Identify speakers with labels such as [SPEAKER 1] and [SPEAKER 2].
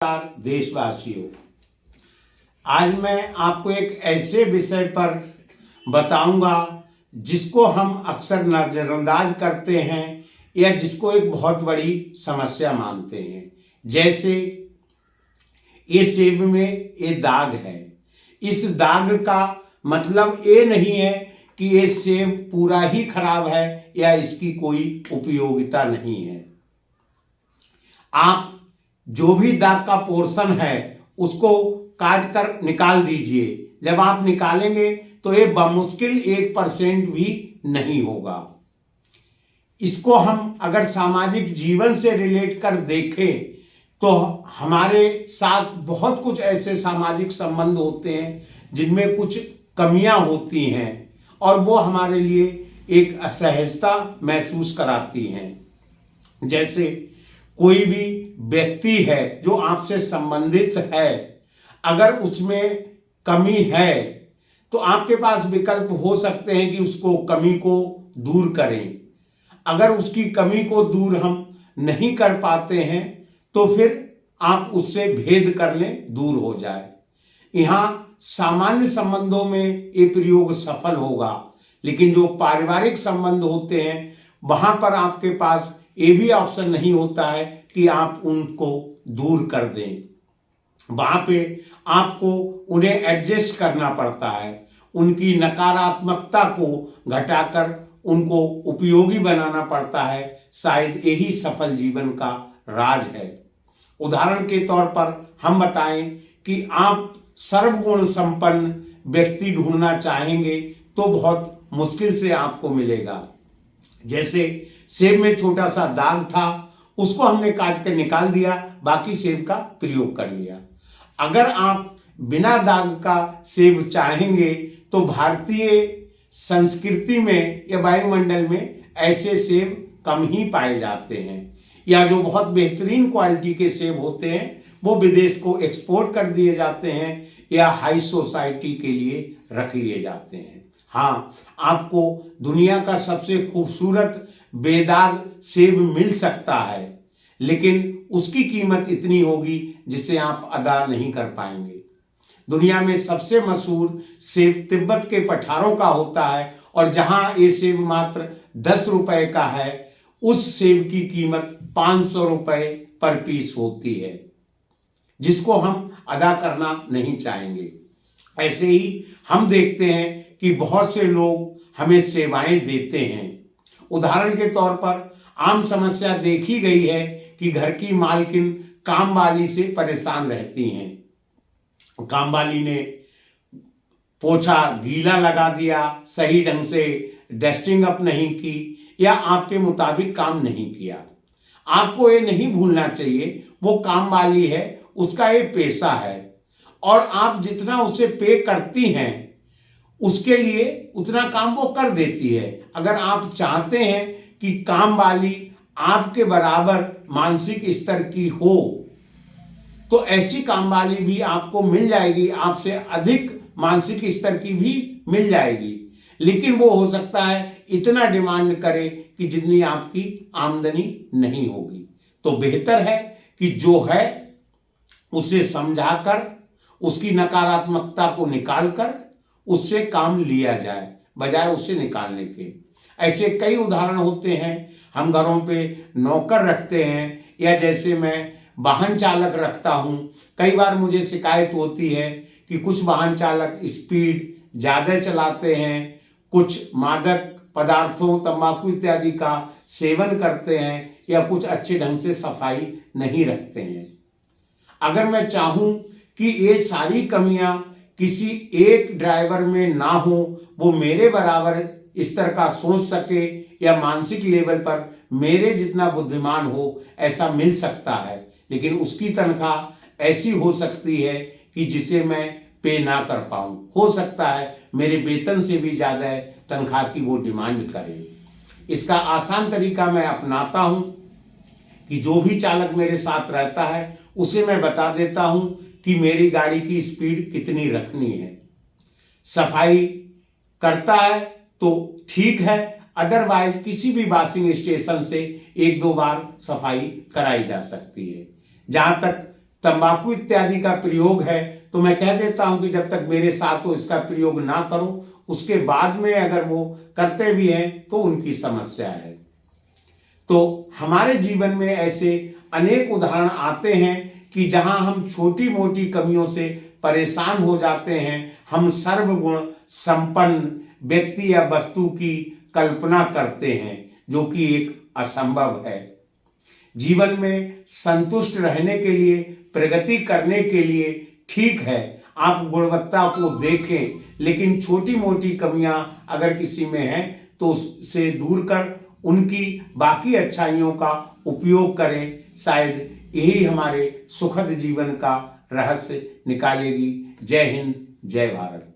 [SPEAKER 1] नमस्कार देशवासियों, आज मैं आपको एक ऐसे विषय पर बताऊंगा जिसको हम अक्सर नजरअंदाज करते हैं या जिसको एक बहुत बड़ी समस्या मानते हैं। जैसे ये सेब में ये दाग है। इस दाग का मतलब ये नहीं है कि ये सेब पूरा ही खराब है या इसकी कोई उपयोगिता नहीं है। आप जो भी दाग का पोर्शन है उसको काट कर निकाल दीजिए। जब आप निकालेंगे तो ये बमुश्किल 1% भी नहीं होगा। इसको हम अगर सामाजिक जीवन से रिलेट कर देखें तो हमारे साथ बहुत कुछ ऐसे सामाजिक संबंध होते हैं जिनमें कुछ कमियां होती हैं और वो हमारे लिए एक असहजता महसूस कराती हैं। जैसे कोई भी व्यक्ति है जो आपसे संबंधित है, अगर उसमें कमी है तो आपके पास विकल्प हो सकते हैं कि उसको कमी को दूर करें। अगर उसकी कमी को दूर हम नहीं कर पाते हैं तो फिर आप उससे भेद कर लें, दूर हो जाए। यहाँ सामान्य संबंधों में ये प्रयोग सफल होगा, लेकिन जो पारिवारिक संबंध होते हैं वहां पर आपके पास ये भी ऑप्शन नहीं होता है कि आप उनको दूर कर दें। वहां पे आपको उन्हें एडजस्ट करना पड़ता है, उनकी नकारात्मकता को घटाकर उनको उपयोगी बनाना पड़ता है। शायद यही सफल जीवन का राज है। उदाहरण के तौर पर हम बताएं कि आप सर्वगुण संपन्न व्यक्ति ढूंढना चाहेंगे तो बहुत मुश्किल से आपको मिलेगा। जैसे सेब में छोटा सा दाग था, उसको हमने काट कर निकाल दिया, बाकी सेब का प्रयोग कर लिया। अगर आप बिना दाग का सेब चाहेंगे तो भारतीय संस्कृति में या वायुमंडल में ऐसे सेब कम ही पाए जाते हैं, या जो बहुत बेहतरीन क्वालिटी के सेब होते हैं वो विदेश को एक्सपोर्ट कर दिए जाते हैं या हाई सोसाइटी के लिए रख लिए जाते हैं। हाँ, आपको दुनिया का सबसे खूबसूरत बेदाग सेब मिल सकता है, लेकिन उसकी कीमत इतनी होगी जिसे आप अदा नहीं कर पाएंगे। दुनिया में सबसे मशहूर सेब तिब्बत के पठारों का होता है और जहां ये सेब मात्र 10 रुपए का है, उस सेब की कीमत 500 रुपए पर पीस होती है, जिसको हम अदा करना नहीं चाहेंगे। ऐसे ही हम देखते हैं कि बहुत से लोग हमें सेवाएं देते हैं। उदाहरण के तौर पर आम समस्या देखी गई है कि घर की मालकिन कामवाली से परेशान रहती हैं। कामवाली ने पोछा गीला लगा दिया, सही ढंग से डस्टिंग अप नहीं की या आपके मुताबिक काम नहीं किया। आपको ये नहीं भूलना चाहिए वो कामवाली है, उसका ये पेशा है और आप जितना उसे पे करती हैं उसके लिए उतना काम वो कर देती है। अगर आप चाहते हैं कि काम वाली आपके बराबर मानसिक स्तर की हो तो ऐसी काम वाली भी आपको मिल जाएगी, आपसे अधिक मानसिक स्तर की भी मिल जाएगी, लेकिन वो हो सकता है इतना डिमांड करे कि जितनी आपकी आमदनी नहीं होगी। तो बेहतर है कि जो है उसे समझाकर उसकी नकारात्मकता को निकालकर उससे काम लिया जाए, बजाय उसे निकालने के। ऐसे कई उदाहरण होते हैं। हम घरों पे नौकर रखते हैं या जैसे मैं वाहन चालक रखता हूं, कई बार मुझे शिकायत होती है कि कुछ वाहन चालक स्पीड ज्यादा चलाते हैं, कुछ मादक पदार्थों तंबाकू इत्यादि का सेवन करते हैं या कुछ अच्छे ढंग से सफाई नहीं रखते हैं। अगर मैं चाहूं कि ये सारी कमियां किसी एक ड्राइवर में ना हो, वो मेरे बराबर स्तर का सोच सके या मानसिक लेवल पर मेरे जितना बुद्धिमान हो, ऐसा मिल सकता है, लेकिन उसकी तनख्वाह ऐसी हो सकती है कि जिसे मैं पे ना कर पाऊं। हो सकता है मेरे वेतन से भी ज्यादा तनख्वाह की वो डिमांड करे। इसका आसान तरीका मैं अपनाता हूं कि जो भी चालक मेरे साथ रहता है उसे मैं बता देता हूं कि मेरी गाड़ी की स्पीड कितनी रखनी है। सफाई करता है तो ठीक है, अदरवाइज किसी भी वॉशिंग स्टेशन से 1-2 बार सफाई कराई जा सकती है। जहां तक तंबाकू इत्यादि का प्रयोग है तो मैं कह देता हूं कि जब तक मेरे साथ हो इसका प्रयोग ना करो, उसके बाद में अगर वो करते भी हैं तो उनकी समस्या है। तो हमारे जीवन में ऐसे अनेक उदाहरण आते हैं कि जहां हम छोटी मोटी कमियों से परेशान हो जाते हैं, हम सर्वगुण संपन्न व्यक्ति या वस्तु की कल्पना करते हैं, जो कि एक असंभव है। जीवन में संतुष्ट रहने के लिए, प्रगति करने के लिए ठीक है आप गुणवत्ता को देखें, लेकिन छोटी मोटी कमियां अगर किसी में है तो उससे दूर कर उनकी बाकी अच्छाइयों का उपयोग करें। शायद यही हमारे सुखद जीवन का रहस्य निकालेगी। जय हिंद, जय भारत।